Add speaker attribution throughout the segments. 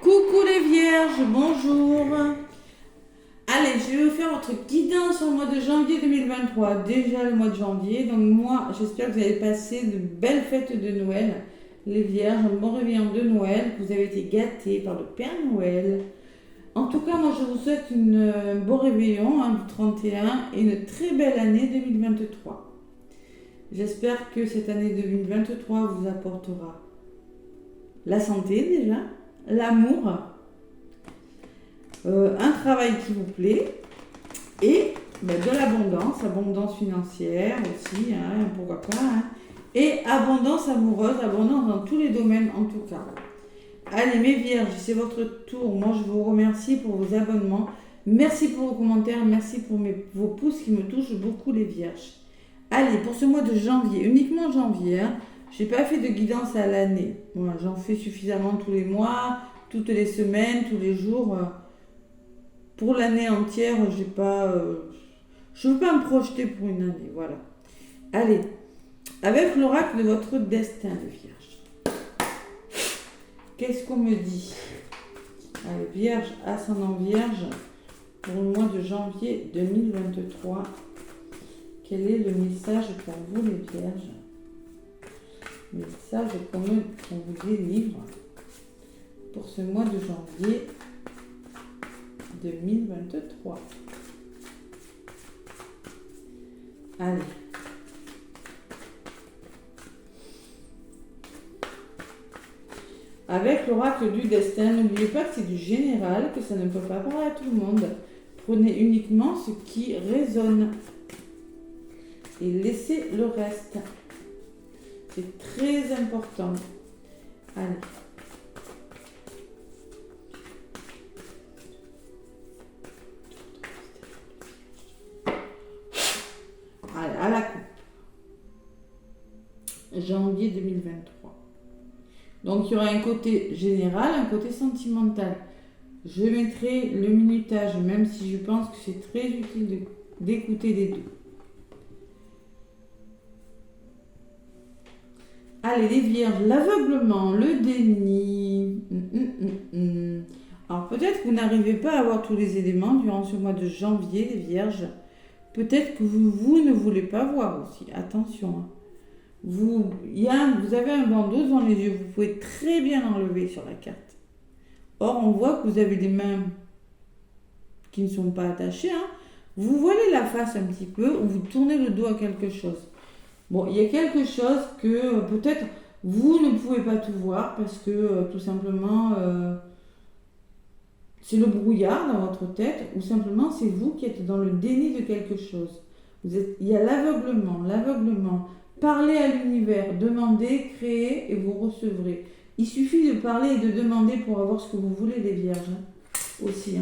Speaker 1: Coucou les vierges, bonjour. Allez, je vais vous faire votre guidance au mois de janvier 2023. Déjà le mois de janvier, donc moi j'espère que vous avez passé de belles fêtes de Noël. Les vierges, un bon réveillon de Noël, que vous avez été gâtés par le Père Noël. En tout cas, moi je vous souhaite un bon réveillon du 31 et une très belle année 2023. J'espère que cette année 2023 vous apportera la santé déjà, l'amour, un travail qui vous plaît et de l'abondance, abondance financière aussi, pourquoi pas, et abondance amoureuse, abondance dans tous les domaines en tout cas. Allez mes vierges, c'est votre tour. Moi je vous remercie pour vos abonnements, merci pour vos commentaires, merci pour vos pouces qui me touchent beaucoup les vierges. Allez, pour ce mois de janvier, uniquement janvier, je n'ai pas fait de guidance à l'année. Voilà, j'en fais suffisamment tous les mois, toutes les semaines, tous les jours. Pour l'année entière, je ne veux pas me projeter pour une année. Voilà. Allez, avec l'oracle de votre destin, les vierges. Qu'est-ce qu'on me dit? Allez, vierge, ascendant vierge, pour le mois de janvier 2023. Quel est le message pour vous, les vierges? Message qu'on vous délivre pour ce mois de janvier 2023. Allez. Avec l'oracle du destin, n'oubliez pas que c'est du général, que ça ne peut pas parler à tout le monde. Prenez uniquement ce qui résonne et laissez le reste. C'est très important. Allez. Allez, à la coupe. Janvier 2023. Donc, il y aura un côté général, un côté sentimental. Je mettrai le minutage, même si je pense que c'est très utile d'écouter les deux. Allez, les vierges, l'aveuglement, le déni. Alors, peut-être que vous n'arrivez pas à avoir tous les éléments durant ce mois de janvier, les vierges. Peut-être que vous ne voulez pas voir aussi. Attention. Vous avez un bandeau devant les yeux. Vous pouvez très bien l'enlever sur la carte. Or, on voit que vous avez des mains qui ne sont pas attachées. Vous voilez la face un petit peu ou vous tournez le dos à quelque chose. Bon, il y a quelque chose que peut-être vous ne pouvez pas tout voir parce que tout simplement c'est le brouillard dans votre tête ou simplement c'est vous qui êtes dans le déni de quelque chose. Il y a l'aveuglement. Parlez à l'univers, demandez, créez et vous recevrez. Il suffit de parler et de demander pour avoir ce que vous voulez, les vierges aussi.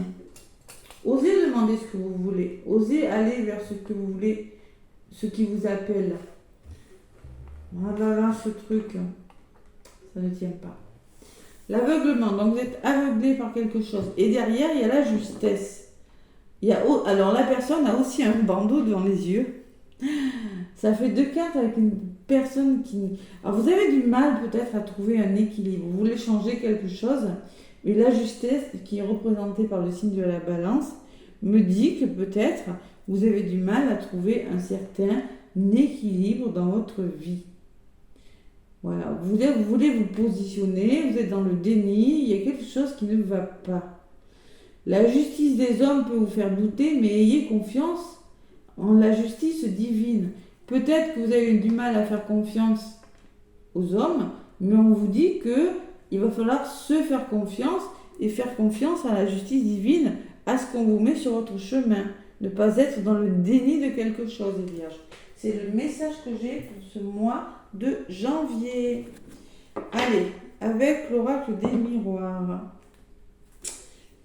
Speaker 1: Osez demander ce que vous voulez, osez aller vers ce que vous voulez, ce qui vous appelle. Ah là, ce truc, ça ne tient pas. L'aveuglement, donc vous êtes aveuglé par quelque chose. Et derrière, il y a la justesse. Alors la personne a aussi un bandeau devant les yeux. Ça fait 2 cartes avec une personne qui... Alors vous avez du mal peut-être à trouver un équilibre. Vous voulez changer quelque chose. Mais la justesse, qui est représentée par le signe de la balance, me dit que peut-être vous avez du mal à trouver un certain équilibre dans votre vie. Voilà, vous voulez vous positionner, vous êtes dans le déni, il y a quelque chose qui ne va pas. La justice des hommes peut vous faire douter, mais ayez confiance en la justice divine. Peut-être que vous avez du mal à faire confiance aux hommes, mais on vous dit qu'il va falloir se faire confiance et faire confiance à la justice divine, à ce qu'on vous met sur votre chemin. Ne pas être dans le déni de quelque chose, les vierges. C'est le message que j'ai pour ce mois de janvier. Allez, avec l'oracle des miroirs.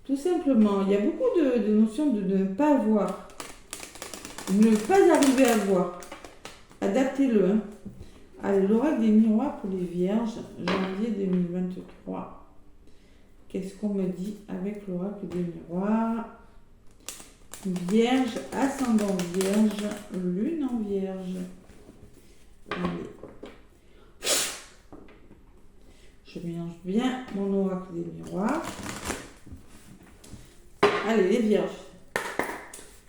Speaker 1: Tout simplement, il y a beaucoup de notions de ne pas voir. Ne pas arriver à voir. Adaptez-le. Allez, l'oracle des miroirs pour les vierges, janvier 2023. Qu'est-ce qu'on me dit avec l'oracle des miroirs? Vierge, ascendant vierge, lune en vierge. Allez. Je mélange bien mon oracle des miroirs. Allez, les vierges.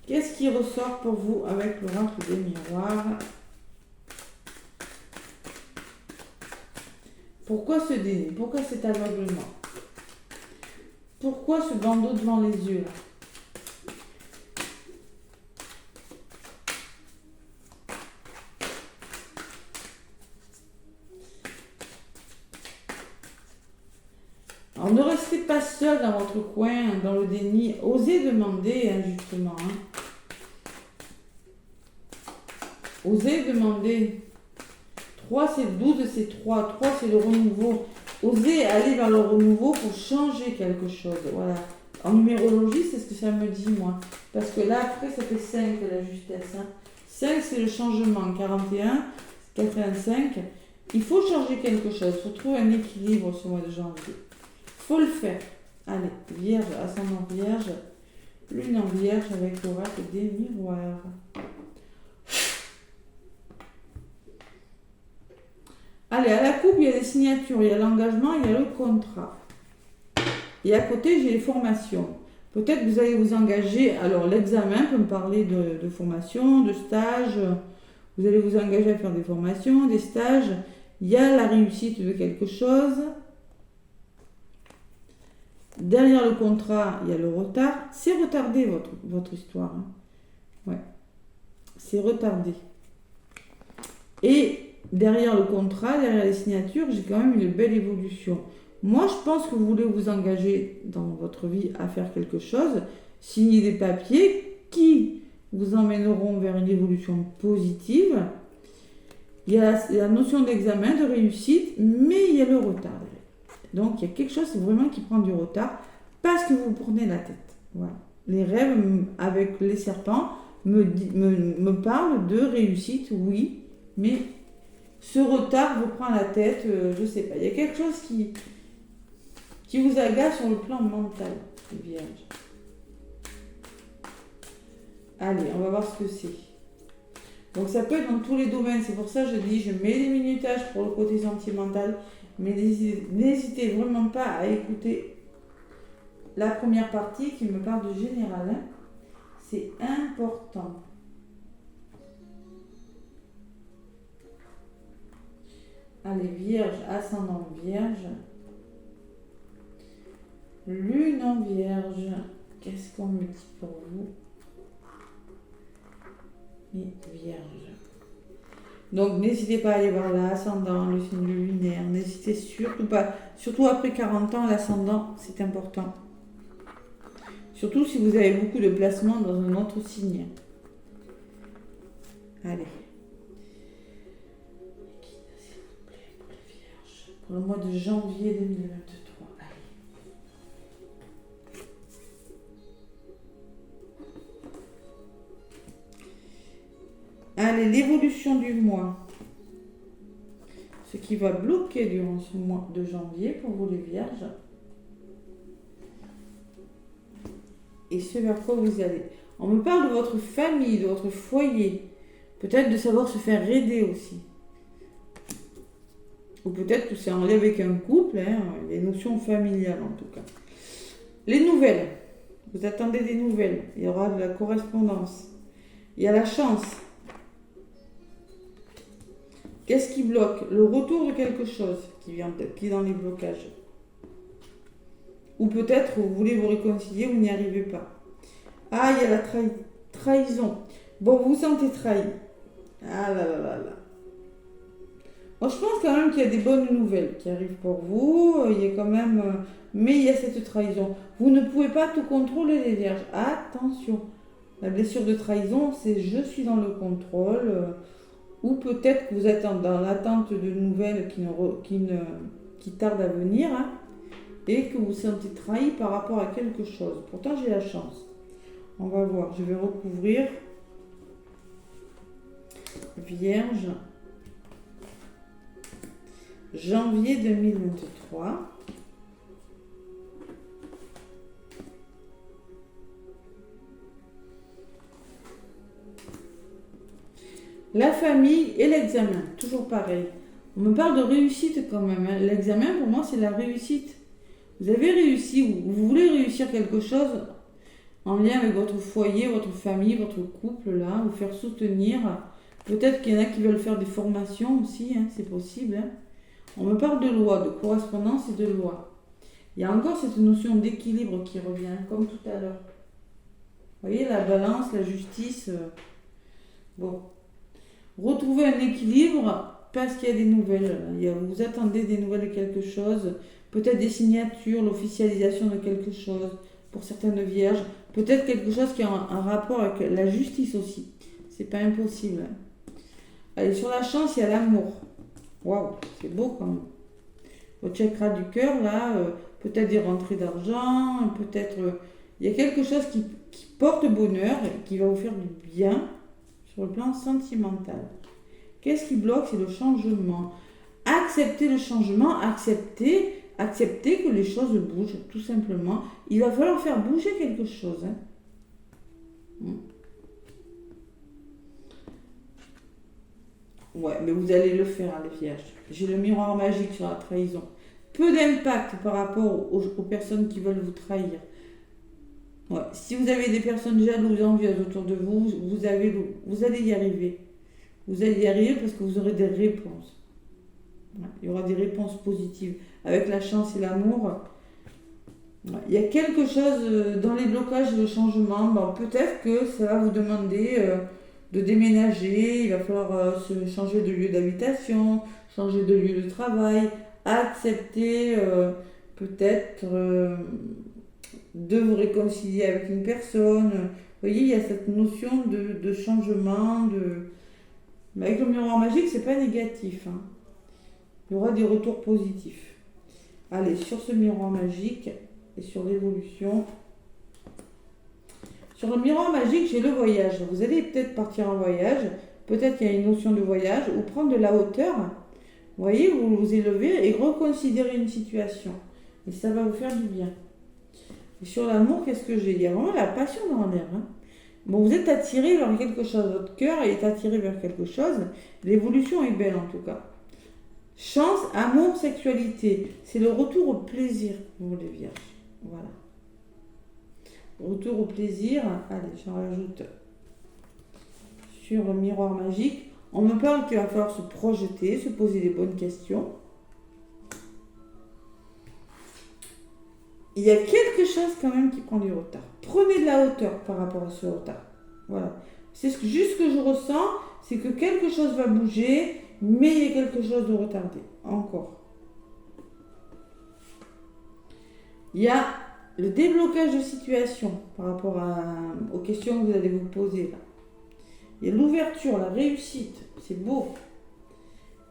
Speaker 1: Qu'est-ce qui ressort pour vous avec l'oracle des miroirs? Pourquoi ce déni? Pourquoi cet aveuglement? Pourquoi ce bandeau devant les yeux là? Alors, ne restez pas seul dans votre coin, dans le déni. Osez demander, hein, justement. Hein. Osez demander. 3, c'est le 12, c'est 3. 3, c'est le renouveau. Osez aller vers le renouveau pour changer quelque chose. Voilà. En numérologie, c'est ce que ça me dit, moi. Parce que là, après, ça fait 5, la justesse. Hein. 5, c'est le changement. 41, 85. Il faut changer quelque chose. Il faut trouver un équilibre ce mois de janvier. Faut le faire. Allez, vierge, ascendant vierge, lune en vierge avec l'oracle des miroirs. Allez, à la coupe, il y a des signatures, il y a l'engagement, il y a le contrat. Et à côté, j'ai les formations. Peut-être que vous allez vous engager. Alors, l'examen peut me parler de formation, de stage. Vous allez vous engager à faire des formations, des stages. Il y a la réussite de quelque chose. Derrière le contrat, il y a le retard. C'est retardé, votre histoire. Hein. Ouais. C'est retardé. Et derrière le contrat, derrière les signatures, j'ai quand même une belle évolution. Moi, je pense que vous voulez vous engager dans votre vie à faire quelque chose, signer des papiers qui vous emmèneront vers une évolution positive. Il y a la notion d'examen, de réussite, mais il y a le retard. Donc, il y a quelque chose vraiment qui prend du retard parce que vous prenez la tête. Voilà. Les rêves avec les serpents me parlent de réussite, oui, mais ce retard vous prend la tête, je ne sais pas. Il y a quelque chose qui vous agace sur le plan mental, les vierges. Allez, on va voir ce que c'est. Donc, ça peut être dans tous les domaines. C'est pour ça que je dis, je mets des minutages pour le côté sentimental. Mais n'hésitez vraiment pas à écouter la première partie qui me parle de général. Hein. C'est important. Allez, vierge, ascendant vierge. Lune en vierge. Qu'est-ce qu'on me dit pour vous? Les vierges. Donc, n'hésitez pas à aller voir l'ascendant, le signe lunaire. N'hésitez surtout pas. Surtout après 40 ans, l'ascendant, c'est important. Surtout si vous avez beaucoup de placements dans un autre signe. Allez. S'il vous plaît, pour les vierges. Pour le mois de janvier 2023. Allez, l'évolution du mois. Ce qui va bloquer durant ce mois de janvier pour vous les vierges. Et ce vers quoi vous allez. On me parle de votre famille, de votre foyer. Peut-être de savoir se faire aider aussi. Ou peut-être que c'est en lien avec un couple, hein, les notions familiales en tout cas. Les nouvelles. Vous attendez des nouvelles. Il y aura de la correspondance. Il y a la chance. Qu'est-ce qui bloque? Le retour de quelque chose qui est dans les blocages. Ou peut-être vous voulez vous réconcilier, vous n'y arrivez pas. Ah, il y a la trahison. Bon, vous vous sentez trahi. Ah là là là là. Moi, je pense quand même qu'il y a des bonnes nouvelles qui arrivent pour vous. Il y a quand même... mais il y a cette trahison. Vous ne pouvez pas tout contrôler, les vierges. Attention. La blessure de trahison, c'est je suis dans le contrôle... ou peut-être que vous êtes dans l'attente de nouvelles qui tardent à venir, hein, et que vous vous sentez trahi par rapport à quelque chose. Pourtant, j'ai la chance. On va voir, je vais recouvrir. Vierge. Janvier 2023. La famille et l'examen, toujours pareil. On me parle de réussite quand même. Hein. L'examen, pour moi, c'est la réussite. Vous avez réussi, ou vous voulez réussir quelque chose en lien avec votre foyer, votre famille, votre couple, là, vous faire soutenir. Peut-être qu'il y en a qui veulent faire des formations aussi, hein, c'est possible. Hein. On me parle de loi, de correspondance et de loi. Il y a encore cette notion d'équilibre qui revient, comme tout à l'heure. Vous voyez, la balance, la justice. Bon. Retrouver un équilibre parce qu'il y a des nouvelles. Vous attendez des nouvelles de quelque chose. Peut-être des signatures, l'officialisation de quelque chose. Pour certaines vierges. Peut-être quelque chose qui a un rapport avec la justice aussi. C'est pas impossible. Allez, sur la chance, il y a l'amour. Waouh, c'est beau quand même. Votre chakra du cœur, là, peut-être des rentrées d'argent, peut-être... il y a quelque chose qui porte bonheur, qui va vous faire du bien sur le plan sentimental. Qu'est-ce qui bloque? C'est le changement. Accepter le changement, accepter que les choses bougent, tout simplement. Il va falloir faire bouger quelque chose. Hein. Ouais, mais vous allez le faire, les vierges. J'ai le miroir magique sur la trahison. Peu d'impact par rapport aux personnes qui veulent vous trahir. Ouais. Si vous avez des personnes jalouses, envieuses autour de vous, vous allez y arriver. Vous allez y arriver parce que vous aurez des réponses. Ouais. Il y aura des réponses positives. Avec la chance et l'amour, ouais. Il y a quelque chose dans les blocages et le changement. Bon, peut-être que ça va vous demander de déménager. Il va falloir changer de lieu d'habitation, changer de lieu de travail, accepter peut-être... de vous réconcilier avec une personne. Vous voyez, il y a cette notion de changement. Mais avec le miroir magique, c'est pas négatif. Hein. Il y aura des retours positifs. Allez, sur ce miroir magique et sur l'évolution. Sur le miroir magique, j'ai le voyage. Vous allez peut-être partir en voyage. Peut-être qu'il y a une notion de voyage ou prendre de la hauteur. Vous voyez, vous vous élevez et reconsidérer une situation. Et ça va vous faire du bien. Et sur l'amour, qu'est-ce que j'ai? Il y a vraiment la passion dans l'air. Hein. Bon, vous êtes attiré vers quelque chose. Votre cœur est attiré vers quelque chose. L'évolution est belle en tout cas. Chance, amour, sexualité. C'est le retour au plaisir pour les vierges. Voilà. Retour au plaisir. Allez, j'en rajoute sur le miroir magique. On me parle qu'il va falloir se projeter, se poser les bonnes questions. Il y a quelque chose quand même qui prend du retard. Prenez de la hauteur par rapport à ce retard. Voilà. C'est juste ce que je ressens, c'est que quelque chose va bouger, mais il y a quelque chose de retardé. Encore. Il y a le déblocage de situation par rapport aux questions que vous allez vous poser là. Il y a l'ouverture, la réussite. C'est beau.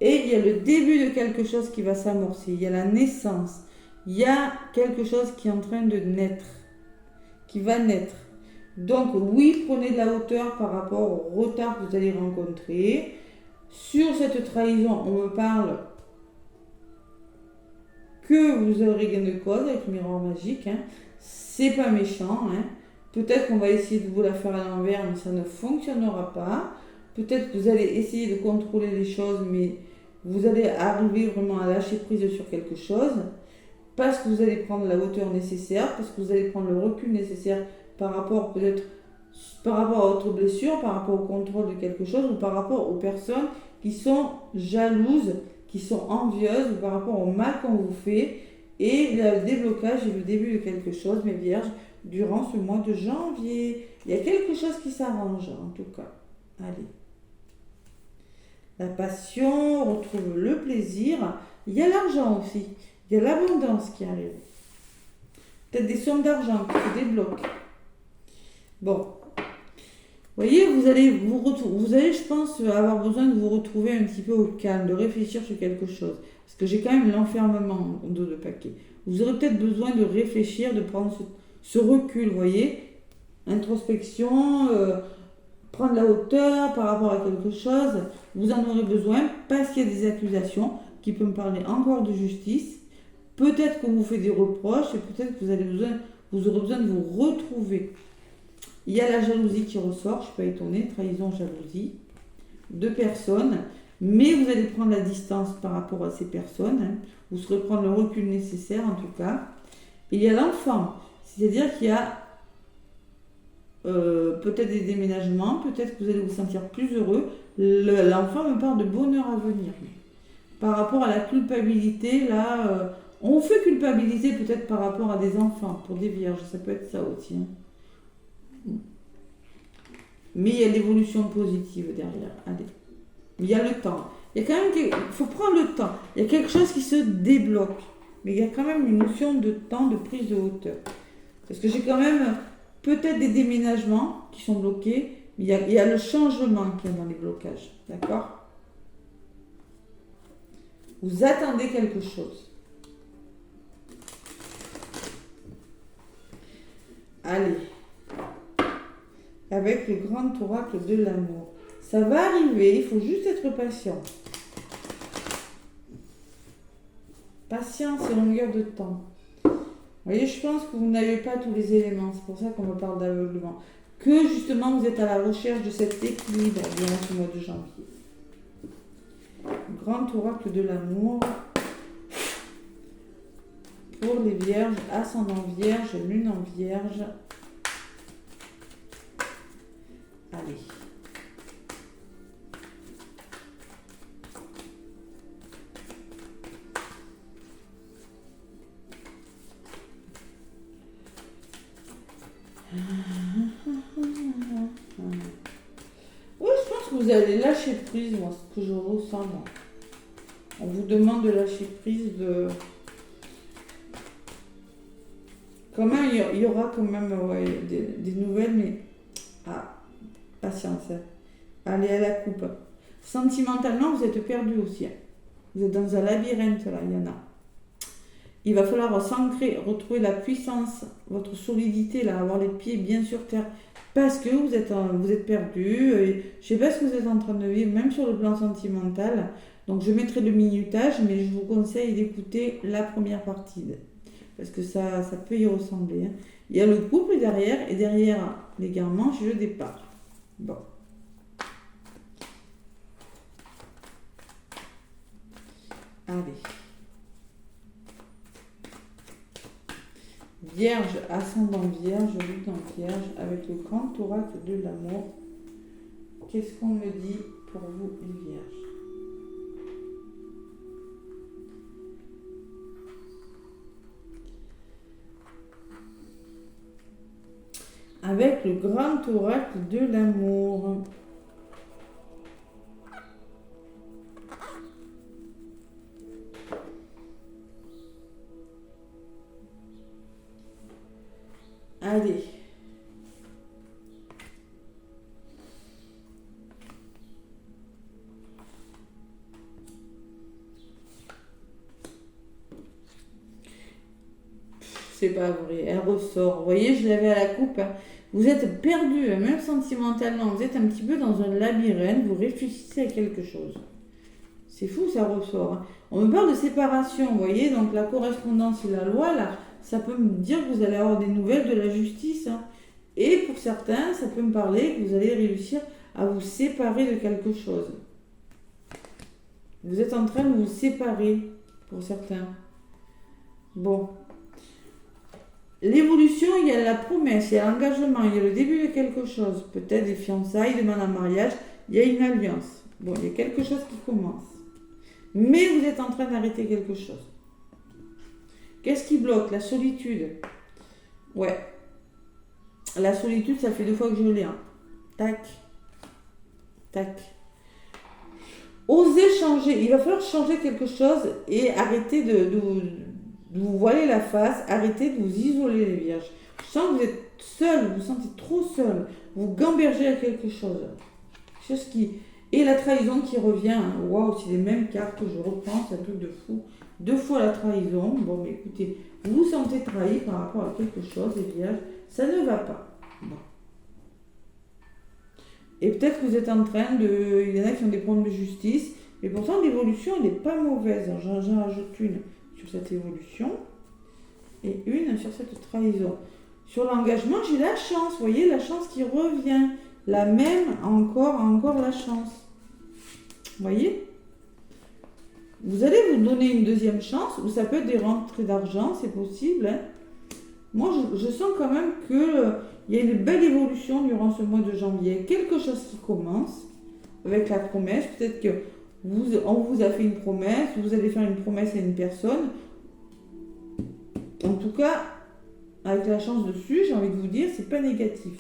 Speaker 1: Et il y a le début de quelque chose qui va s'amorcer. Il y a la naissance. Il y a quelque chose qui est en train de naître, qui va naître. Donc oui, prenez de la hauteur par rapport au retard que vous allez rencontrer. Sur cette trahison, on me parle que vous aurez gain de cause avec le miroir magique. Hein. C'est pas méchant. Hein. Peut-être qu'on va essayer de vous la faire à l'envers, mais ça ne fonctionnera pas. Peut-être que vous allez essayer de contrôler les choses, mais vous allez arriver vraiment à lâcher prise sur quelque chose. Parce que vous allez prendre la hauteur nécessaire, parce que vous allez prendre le recul nécessaire par rapport peut-être par rapport à votre blessure, par rapport au contrôle de quelque chose, ou par rapport aux personnes qui sont jalouses, qui sont envieuses, ou par rapport au mal qu'on vous fait. Et le déblocage est le début de quelque chose, mes vierges, durant ce mois de janvier. Il y a quelque chose qui s'arrange, en tout cas. Allez. La passion, on retrouve le plaisir. Il y a l'argent aussi. Il y a l'abondance qui arrive. Peut-être des sommes d'argent qui se débloquent. Bon. Vous voyez, vous allez, je pense, avoir besoin de vous retrouver un petit peu au calme, de réfléchir sur quelque chose. Parce que j'ai quand même l'enfermement en dos de paquet. Vous aurez peut-être besoin de réfléchir, de prendre ce recul, vous voyez. Introspection, prendre la hauteur par rapport à quelque chose. Vous en aurez besoin parce qu'il y a des accusations qui peuvent me parler encore de justice. Peut-être qu'on vous fait des reproches et peut-être que vous aurez besoin de vous retrouver. Il y a la jalousie qui ressort, je ne suis pas étonnée, trahison, jalousie. Deux personnes. Mais vous allez prendre la distance par rapport à ces personnes. Hein. Vous saurez prendre le recul nécessaire en tout cas. Il y a l'enfant. C'est-à-dire qu'il y a peut-être des déménagements, peut-être que vous allez vous sentir plus heureux. L'enfant me parle de bonheur à venir. Par rapport à la culpabilité, là, on fait culpabiliser peut-être par rapport à des enfants, pour des vierges, ça peut être ça aussi. Hein. Mais il y a l'évolution positive derrière. Allez. Il y a le temps. Il y a quand même, il faut prendre le temps. Il y a quelque chose qui se débloque. Mais il y a quand même une notion de temps, de prise de hauteur. Parce que j'ai quand même peut-être des déménagements qui sont bloqués, mais il y a le changement qui est dans les blocages. D'accord ? Vous attendez quelque chose. Allez. Avec le grand oracle de l'amour. Ça va arriver, il faut juste être patient. Patience et longueur de temps. Vous voyez, je pense que vous n'avez pas tous les éléments, c'est pour ça qu'on me parle d'aveuglement. Que justement vous êtes à la recherche de cet équilibre durant ce mois de janvier. Grand oracle de l'amour. Pour les vierges, ascendant vierge, lune en vierge. Allez. Oui, je pense que vous allez lâcher prise, moi, ce que je ressens, moi. On vous demande de lâcher prise de... Quand même, il y aura quand même ouais, des nouvelles, mais... Ah, patience. Hein. Allez à la coupe. Sentimentalement, vous êtes perdu aussi. Hein. Vous êtes dans un labyrinthe, là, il y en a. Il va falloir s'ancrer, retrouver la puissance, votre solidité, là, avoir les pieds bien sur terre. Parce que vous êtes perdu. Je ne sais pas ce que vous êtes en train de vivre, même sur le plan sentimental. Donc, je mettrai le minutage, mais je vous conseille d'écouter la première partie. Parce que ça peut y ressembler. Hein. Il y a le couple derrière, et derrière l'égarement, j'ai le départ. Bon. Allez. Vierge, ascendant vierge, lune en vierge, avec le grand oracle de l'amour. Qu'est-ce qu'on me dit pour vous, les vierges ? Avec le grand oracle de l'amour. Allez. C'est pas vrai, elle ressort. Vous voyez, je l'avais à la coupe. Hein. Vous êtes perdu, même sentimentalement. Vous êtes un petit peu dans un labyrinthe. Vous réfléchissez à quelque chose. C'est fou, ça ressort. Hein. On me parle de séparation, vous voyez. Donc la correspondance et la loi, là, ça peut me dire que vous allez avoir des nouvelles de la justice. Hein. Et pour certains, ça peut me parler que vous allez réussir à vous séparer de quelque chose. Vous êtes en train de vous séparer, pour certains. Bon. L'évolution, il y a la promesse, il y a l'engagement, il y a le début de quelque chose. Peut-être des fiançailles, des demandes en mariage, il y a une alliance. Bon, il y a quelque chose qui commence. Mais vous êtes en train d'arrêter quelque chose. Qu'est-ce qui bloque ? La solitude. Ouais. La solitude, ça fait 2 fois que je l'ai. Hein. Tac. Tac. Osez changer. Il va falloir changer quelque chose et arrêter de vous voiler la face. Arrêtez de vous isoler, les vierges. Je sens que vous êtes seul. Vous vous sentez trop seul. Vous gambergez à quelque chose. Chose qui... Et la trahison qui revient. Waouh, c'est les mêmes cartes que je reprends. C'est un truc de fou. 2 fois la trahison. Bon, mais écoutez, vous vous sentez trahi par rapport à quelque chose, les vierges. Ça ne va pas. Bon. Et peut-être que vous êtes en train de... Il y en a qui ont des problèmes de justice. Mais pourtant, l'évolution, elle n'est pas mauvaise. J'en rajoute une sur cette évolution. Et une sur cette trahison. Sur l'engagement, j'ai la chance. Vous voyez, la chance qui revient. La même, encore la chance. Vous voyez ? Vous allez vous donner une deuxième chance, ou ça peut être des rentrées d'argent, c'est possible. Hein. Moi, je sens quand même qu'il y a une belle évolution durant ce mois de janvier. Quelque chose qui commence avec la promesse. Peut-être que on vous a fait une promesse, vous allez faire une promesse à une personne. En tout cas, avec la chance dessus, j'ai envie de vous dire, c'est pas négatif.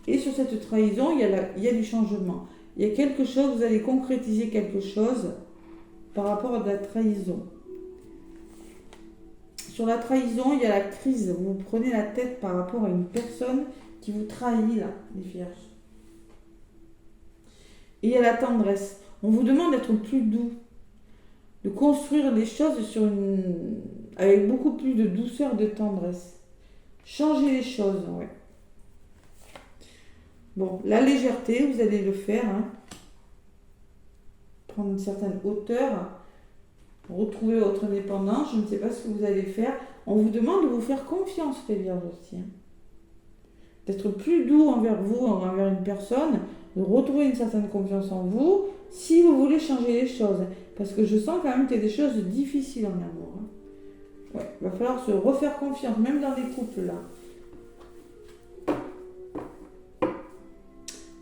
Speaker 1: Et sur cette trahison, il y a du changement. Il y a quelque chose, vous allez concrétiser quelque chose par rapport à la trahison. Sur la trahison, il y a la crise. Vous prenez la tête par rapport à une personne qui vous trahit, là, les vierges. Et il y a la tendresse. On vous demande d'être plus doux, de construire les choses avec beaucoup plus de douceur, de tendresse. Changer les choses, ouais. Bon, la légèreté, vous allez le faire. Hein. Prendre une certaine hauteur, retrouver votre indépendance. Je ne sais pas ce que vous allez faire. On vous demande de vous faire confiance, les vierges aussi. Hein. D'être plus doux envers vous, envers une personne, de retrouver une certaine confiance en vous, si vous voulez changer les choses. Parce que je sens quand même qu'il y a des choses difficiles en amour. Hein. Ouais, il va falloir se refaire confiance, même dans les couples là.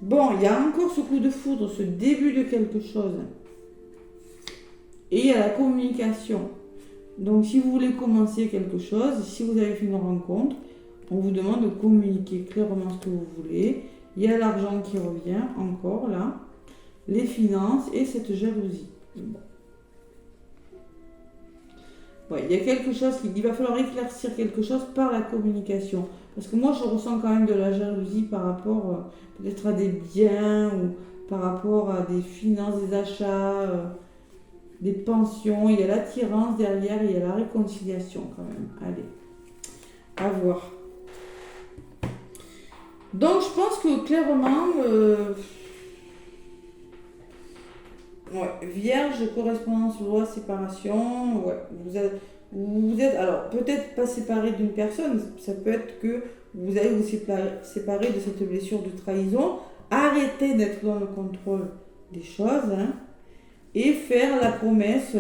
Speaker 1: Bon, il y a encore ce coup de foudre, ce début de quelque chose. Et il y a la communication. Donc si vous voulez commencer quelque chose, si vous avez fait une rencontre, on vous demande de communiquer clairement ce que vous voulez. Il y a l'argent qui revient encore là, les finances et cette jalousie. Bon. Ouais, il y a quelque chose, il va falloir éclaircir quelque chose par la communication. Parce que moi, je ressens quand même de la jalousie par rapport peut-être à des biens ou par rapport à des finances, des achats, des pensions. Il y a l'attirance derrière, il y a la réconciliation quand même. Allez, à voir. Donc, je pense que clairement, Vierge, correspondance, loi, séparation, ouais, vous êtes, alors peut-être pas séparé d'une personne, ça peut être que vous allez vous séparer de cette blessure de trahison, arrêter d'être dans le contrôle des choses, hein, et faire la promesse,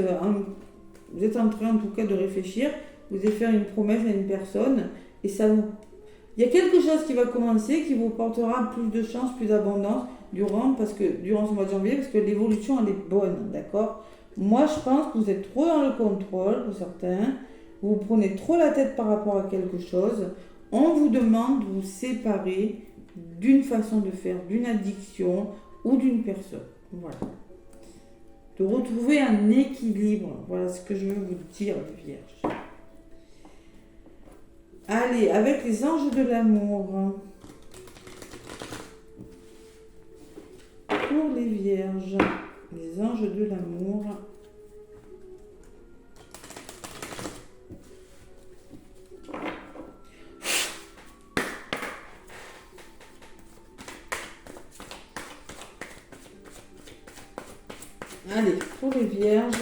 Speaker 1: vous êtes en train en tout cas de réfléchir, vous allez faire une promesse à une personne, et il y a quelque chose qui va commencer, qui vous portera plus de chance, plus d'abondance, durant ce mois de janvier, parce que l'évolution elle est bonne, d'accord. Moi je pense que vous êtes trop dans le contrôle pour certains, vous prenez trop la tête par rapport à quelque chose, on vous demande de vous séparer d'une façon de faire, d'une addiction ou d'une personne, voilà. De retrouver un équilibre, voilà ce que je veux vous dire, les vierges. Allez, avec les anges de l'amour. Pour les vierges, les anges de l'amour. Allez, pour les vierges,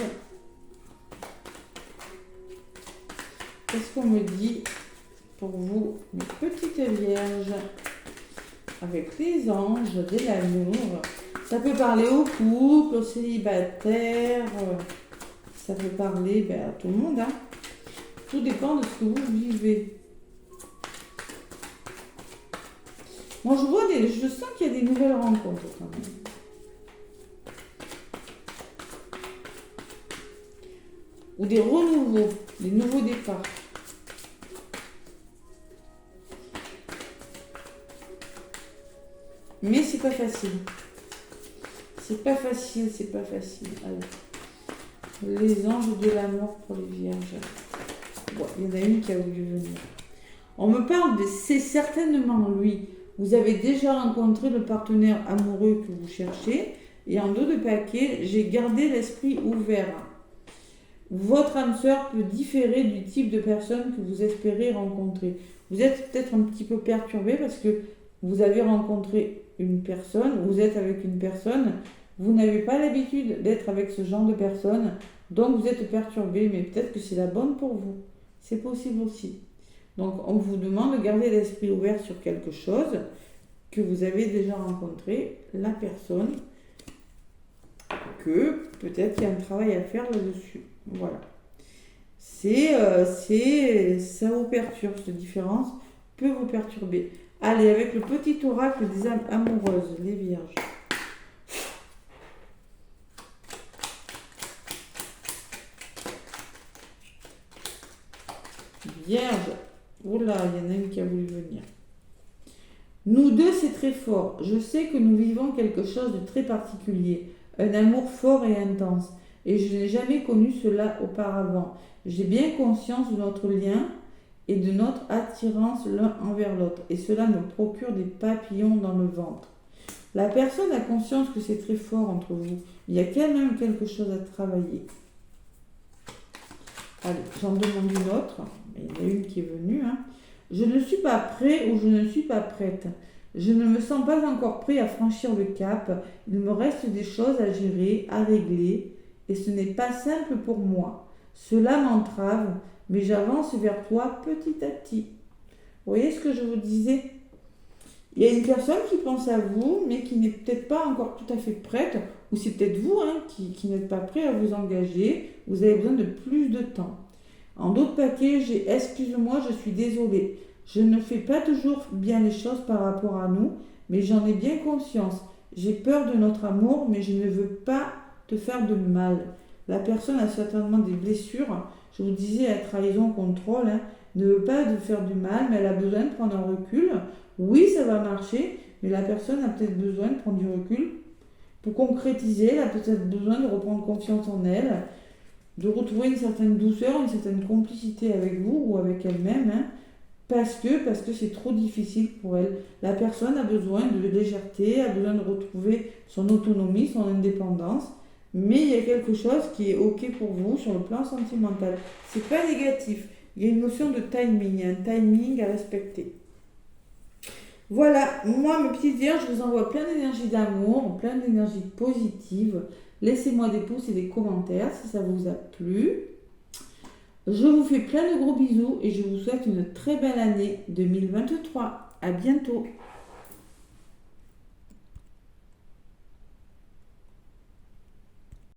Speaker 1: qu'est-ce qu'on me dit pour vous, mes petites vierges, avec les anges de l'amour? Ça peut parler au couple, aux célibataires, ça peut parler à tout le monde. Hein. Tout dépend de ce que vous vivez. Moi, je sens qu'il y a des nouvelles rencontres quand même. Ou des renouveaux, des nouveaux départs. Mais c'est pas facile. C'est pas facile. Allez. Les anges de l'amour pour les vierges. Bon, il y en a une qui a voulu venir. On me parle de c'est certainement lui. Vous avez déjà rencontré le partenaire amoureux que vous cherchez. Et en dos de paquet, j'ai gardé l'esprit ouvert. Votre âme sœur peut différer du type de personne que vous espérez rencontrer. Vous êtes peut-être un petit peu perturbé parce que vous avez rencontré une personne, vous êtes avec une personne, vous n'avez pas l'habitude d'être avec ce genre de personne, donc vous êtes perturbé, mais peut-être que c'est la bonne pour vous. C'est possible aussi. Donc on vous demande de garder l'esprit ouvert sur quelque chose que vous avez déjà rencontré, la personne que que peut-être qu'il y a un travail à faire là-dessus. Voilà. Ça vous perturbe, cette différence peut vous perturber. Allez, avec le petit oracle des âmes amoureuses, les vierges. Vierge, oula, il y en a une qui a voulu venir. Nous deux, c'est très fort. Je sais que nous vivons quelque chose de très particulier, un amour fort et intense, et je n'ai jamais connu cela auparavant. J'ai bien conscience de notre lien et de notre attirance l'un envers l'autre, et cela me procure des papillons dans le ventre. La personne a conscience que c'est très fort entre vous. Il y a quand même quelque chose à travailler. Allez, j'en demande une autre. Il y en a une qui est venue. Je ne suis pas prêt ou je ne suis pas prête. Je ne me sens pas encore prêt à franchir le cap. Il me reste des choses à gérer, à régler, et ce n'est pas simple pour moi. Cela m'entrave, mais j'avance vers toi petit à petit. Vous voyez ce que je vous disais? Il y a une personne qui pense à vous, mais qui n'est peut-être pas encore tout à fait prête, ou c'est peut-être vous qui n'êtes pas prêt à vous engager. Vous avez besoin de plus de temps. En d'autres paquets, j'ai excuse-moi, je suis désolée. Je ne fais pas toujours bien les choses par rapport à nous, mais j'en ai bien conscience. J'ai peur de notre amour, mais je ne veux pas te faire de mal. La personne a certainement des blessures. Je vous disais, la trahison, contrôle, ne veut pas te faire du mal, mais elle a besoin de prendre un recul. Oui, ça va marcher, mais la personne a peut-être besoin de prendre du recul pour concrétiser. Elle a peut-être besoin de reprendre confiance en elle, de retrouver une certaine douceur, une certaine complicité avec vous ou avec elle-même, parce que c'est trop difficile pour elle. La personne a besoin de légèreté, a besoin de retrouver son autonomie, son indépendance, mais il y a quelque chose qui est ok pour vous sur le plan sentimental. C'est pas négatif. Il y a une notion de timing, un timing à respecter. Voilà, moi mes petites vierges, je vous envoie plein d'énergie d'amour, plein d'énergie positive. Laissez-moi des pouces et des commentaires si ça vous a plu. Je vous fais plein de gros bisous et je vous souhaite une très belle année 2023. À bientôt.